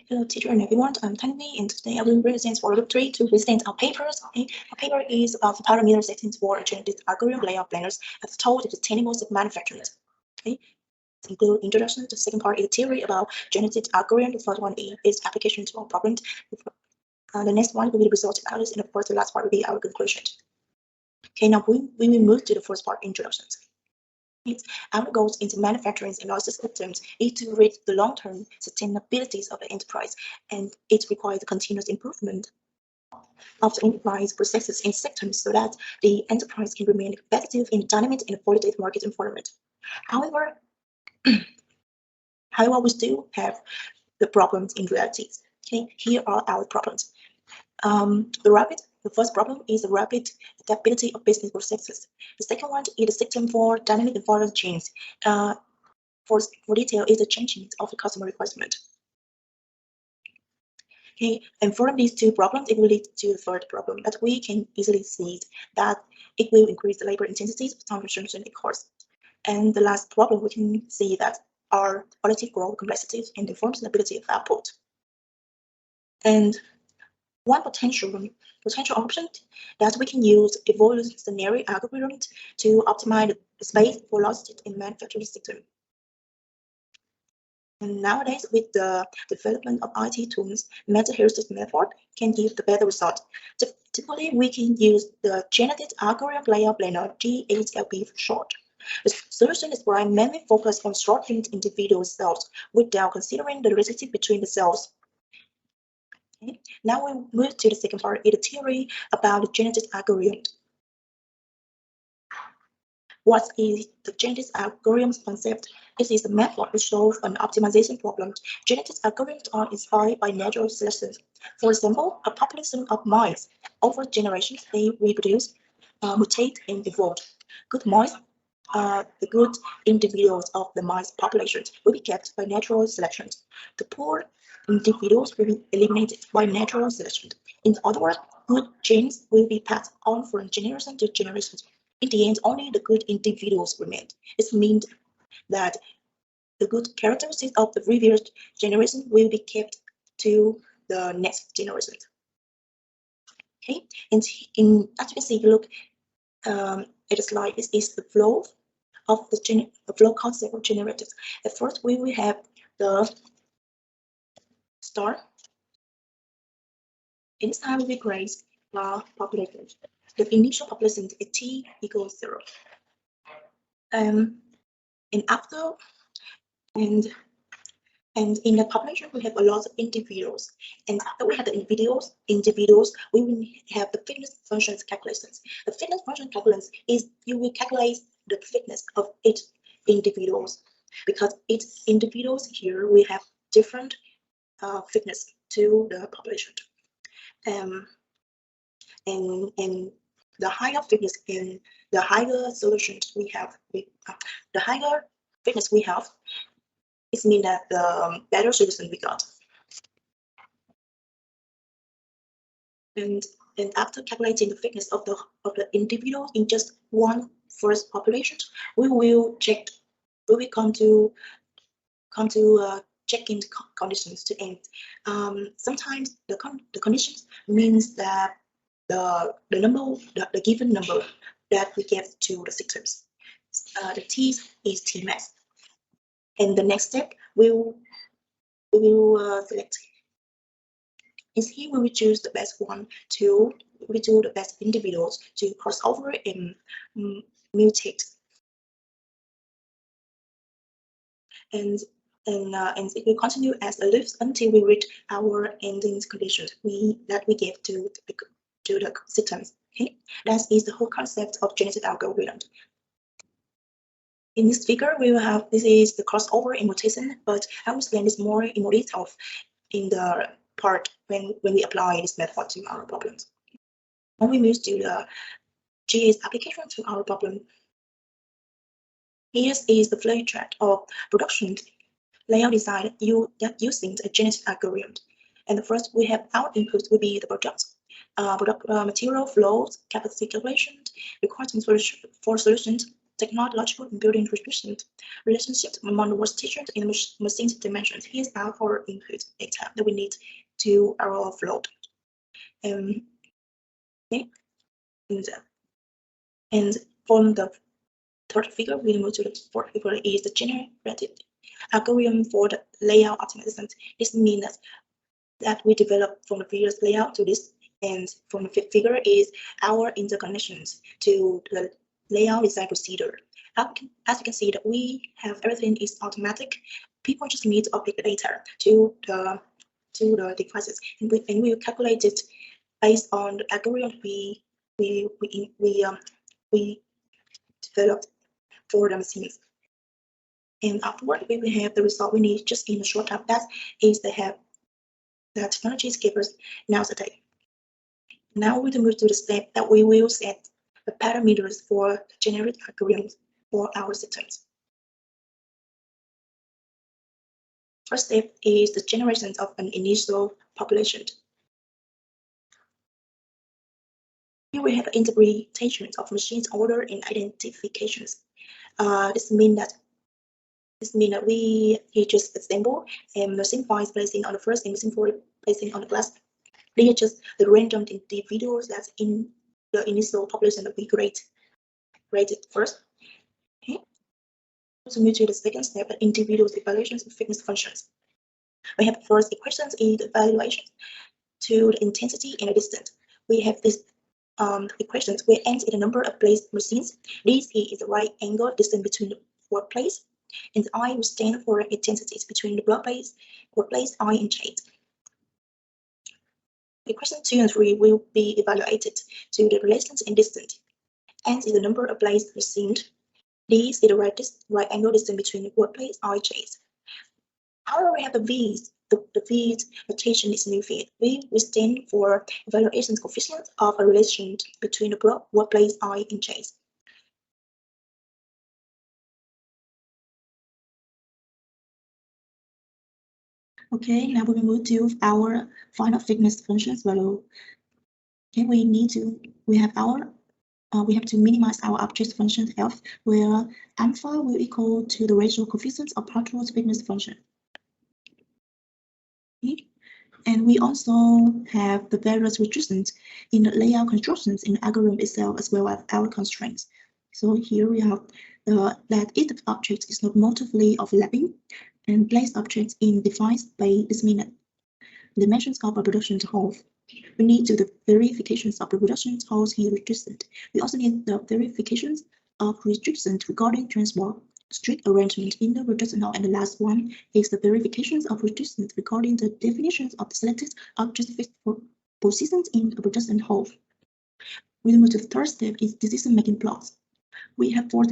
Hello, teacher and everyone. I'm Tanvi, and today I will present for group 3 to present our papers. Okay, our paper is about the parameter settings for genetic algorithm layout planners as told in the animals of manufacturing. Okay, include introduction. The second part is theory about genetic algorithm. The third one is application to our problems. The next one will be result analysis, and of course, the last part will be our conclusion. Okay, now we will move to the first part, introductions. Our goals in manufacturing and logistics systems is to reach the long-term sustainability of the enterprise, and it requires continuous improvement of the enterprise processes and systems so that the enterprise can remain competitive in a dynamic and volatile market environment. However, we still have the problems in reality. Okay, here are our problems. The first problem is the rapid adaptability of business processes. The second one is the system for dynamic environment change. For detail is the changing of the customer requirement. Okay, and from these two problems, it will lead to the third problem that we can easily see that it will increase the labor intensity, time consumption, and cost. And the last problem we can see that are quality growth, complexity, and the functionality of output. And one potential option that we can use evolutionary algorithms to optimize the space for logistics in manufacturing system. And nowadays, with the development of IT tools, meta-heuristic method can give the better result. Typically, we can use the genetic algorithm layout planner, GALP for short. The solution is mainly focused on sorting individual cells without considering the relationship between the cells. Okay. Now we move to the second part, is the theory about the genetic algorithm. What is the genetic algorithm concept? It is a method to solve an optimization problem. Genetic algorithms are inspired by natural selection. For example, a population of mice over generations, they reproduce, mutate, and evolve. Good mice, the good individuals of the mice population will be kept by natural selection. The poor individuals will be eliminated by natural selection. In other words, good genes will be passed on from generation to generation. In the end, only the good individuals remain. It means that the good characteristics of the previous generation will be kept to the next generation. Okay, and as you can see, look at the slide. This is the flow of the flow concept of generators. At first, we will have the star. In this time, we create the population. The initial population is t equals 0. And after and in the population we have a lot of individuals, and after we have the individuals, we will have the fitness functions calculations. The fitness function calculations is you will calculate the fitness of each individuals, because each individuals here we have different fitness to the population. And the higher fitness and the higher solutions we have, the higher fitness we have, it means that the better solution we got. And after calculating the fitness of the individual in just one first population, we will come to check-in conditions to end. Sometimes the conditions means that the given number that we give to the systems. The T is Tmax. And the next step we will select. Is here we will choose the best one to do the best individuals to cross over and mutate. And it will continue as a loop until we reach our ending conditions that we give to the systems. Okay, that is the whole concept of genetic algorithm. In this figure, we will have, this is the crossover and mutation, but I will explain this more in more detail in the part when we apply this method to our problems. When we move to the GIS application to our problem, here is the flow chart of production layout design using a genetic algorithm. And the first we have our input will be the product material flows, capacity calculation, requirements for solutions, technological and building relationships among the worst teachers in the machine's dimensions. Here's our input data that we need to our float. Okay. And from the third figure, we move to the fourth figure is the generated algorithm for the layout optimization. This means that we develop from the previous layout to this, and from the fifth figure is our interconnections to the layout design procedure. As you can see that we have everything is automatic. People just need to update the data to the devices, and we calculate it based on the algorithm we developed for the machines. And afterward, we will have the result we need just in a short time. That is they have the technologies give us nowadays. Now we move to the step that we will set the parameters for the generated algorithms for our systems. First step is the generation of an initial population. Here we have interpretation of machines order and identifications. This means that we just assemble and machine 5 placing on the first and machine 4 placing on the last. They are just the random individuals that's in the initial population that we created first. Okay. So move to the second step, individuals evaluations of fitness functions. We have first equations in the evaluation to the intensity and the distance. We have this equations where n is the number of placed machines. This is the right angle distance between the workplace, and I will stand for intensities between the workplace, I, and shade. Equation 2 and 3 will be evaluated to the relations and distance. N is the number of placed machines. This is the right angle distance between the workplace, I, and shade. However, we have the V's. The V's notation is new field. V will stand for evaluation coefficient of a relation between the workplace, I, and shade. Okay, now we move to our final fitness functions value. Okay, we have to minimize our object function f, where alpha will equal to the ratio coefficients of part towards fitness function. Okay. And we also have the various restrictions in the layout constructions in the algorithm itself, as well as our constraints. So here we have that if the object is not multiply overlapping and place objects in defined by this minute, dimensions of a production whole. We need to the verifications of the production wholes here restricted. We also need the verifications of restrictions regarding transport strict arrangement in the production hole, and the last one is the verifications of restrictions regarding the definitions of the selected object fixed for positions in the production hole. We move to the third step is decision-making plots. We have 4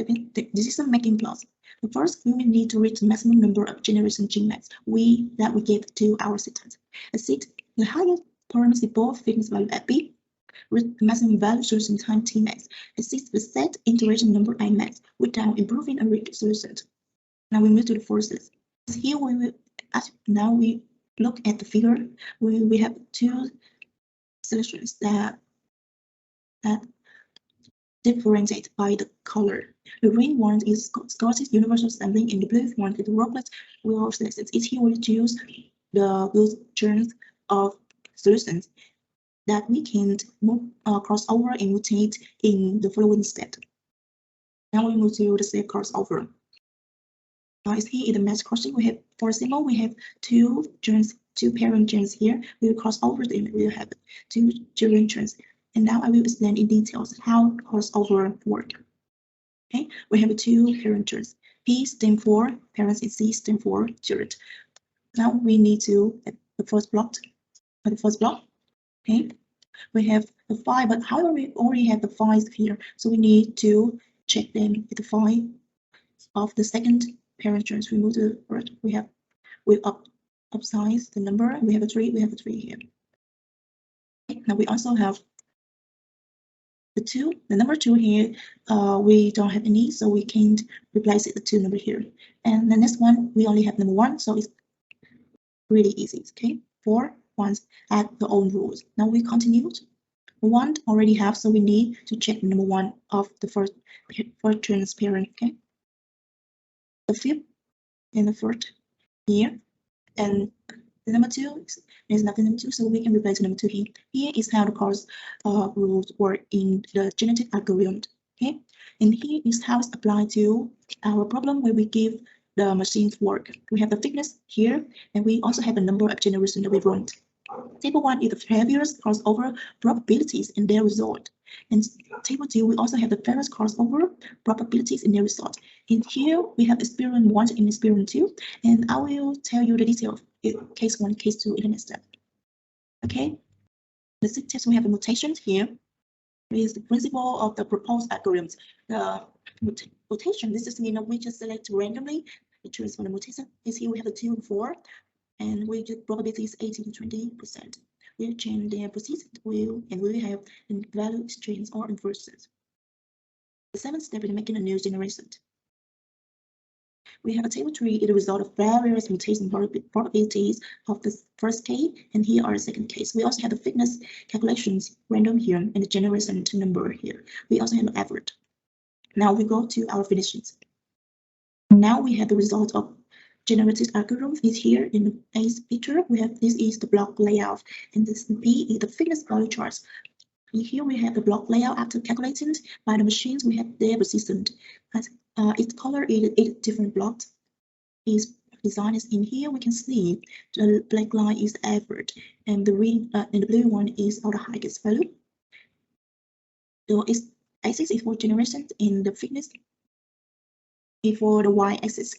decision-making plots. The first, we will need to reach the maximum number of generation Gmax that we give to our systems. As it, the higher permissible fitness value at B, with the maximum value solution time Tmax, exceeds the set iteration number Imax without improving a reached solution. Now we move to the forces. Here we will, now we look at the figure. We have 2 solutions that differentiate by the color. The green one is Scottish universal sampling, and the blue one is the Rocklet will selections. It's here we choose the good terms of solutions that we can cross over and mutate in the following step. Now we move to the step crossover. Guys, here in the match crossing, we have, for example, we have 2 parent germs here. We will cross over them. We will have 2 children germs. And now I will explain in details how crossover work. Okay, we have 2 parent germs. P stands for parents and C stands for children. Now we need to the first block. Okay, we have the 5, but however we already have the 5 here, so we need to check them with the 5 of the second parent germs. We move to the first. We upsize the number. We have a 3. We have a 3 here. Okay, now we also have the number 2 here. We don't have any, so we can't replace it the 2 number here. And the next one, we only have number 1, so it's really easy. Okay, 4 ones add their own rules. Now we continue one already have, so we need to check number one of the first transparent. Okay, the fifth and the fourth here, and the number two is nothing number two, so we can replace number two here. Here is how the course rules work in the genetic algorithm. Okay, and here is how it's applied to our problem where we give the machines work. We have the thickness here, and we also have the number of generations that we want. Table 1 is the various crossover probabilities in their result. In table 2, we also have the various crossover probabilities in their result. In here, we have experiment 1 and experiment 2, and I will tell you the detail of case 1, case 2 in the next step. Okay, the syntax, we have the mutations here. Is the principle of the proposed algorithms. The mutation, this is mean we just select randomly the choice for the mutation. Is here we have the 2 and 4. And we just probability is 18 to 20%. We'll change their persistent will, and we will have value exchange or inversions. The seventh step is making a new generation. We have a table tree is the result of various mutation probabilities of the first case, and here are the second case. We also have the fitness calculations random here and the generation number here. We also have the average. Now we go to our finishes. Now we have the result of generated algorithm is here in the A picture. We have this is the block layout, and this B is the fitness value charts. Here we have the block layout after calculating by the machines. We have their persistent. Its color is 8 different blocks. Its design is in here. We can see the black line is the average, and the green and the blue one is our highest value. So its axis is for generation, and the fitness is for the y-axis.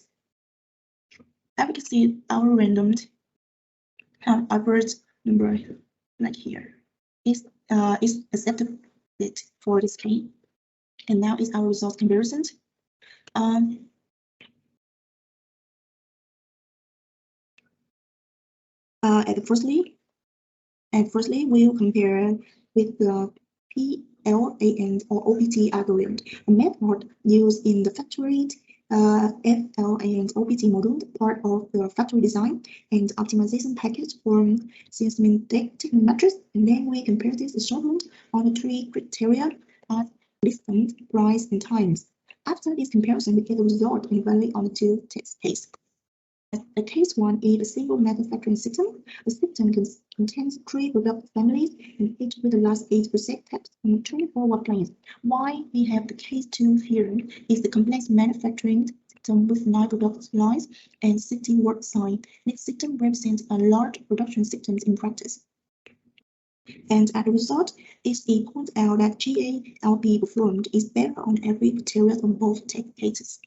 As we can see, our random average number like here is accepted for this case, and now is our result comparisons. Firstly, we'll compare with the PLAN or OPT algorithm, a method used in the factory FLAN OPT model, part of the factory design and optimization package from systematic metrics. And then we compare this assortment on the 3 criteria as distance, price, and times. After this comparison, we get the result and evaluate on the 2 test cases. The case 1 is a single manufacturing system. The system contains 3 product families, and each with the last 8% taps on 24 work planes. Why we have the case 2 here is the complex manufacturing system with 9 product lines and 60 work sites. This system represents a large production systems in practice. And as a result, it points out that GALP performed is better on every criteria on both test cases.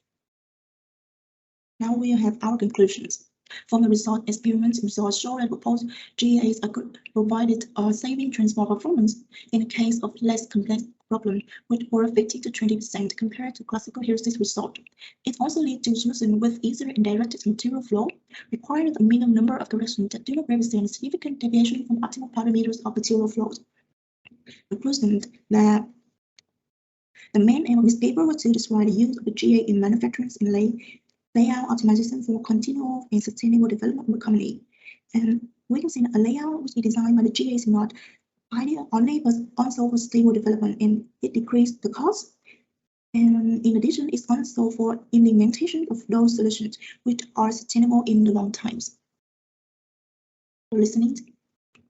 Now we have our conclusions. From the result experiments, results show that proposed GAs provided a saving transform performance in the case of less complex problem, which were 50 to 20% compared to classical heuristic result. It also leads to solutions with easier and directed material flow, requiring a minimum number of directions that do not represent significant deviation from optimal parameters of material flows. Conclusion that the main aim of this paper was to describe the use of the GA in manufacturing and layout optimization for continual and sustainable development of the company. And we can see a layout which is designed by the GA is not ideal only, but also for stable development, and it decreased the cost. And in addition, it's also for implementation of those solutions which are sustainable in the long times. For listening.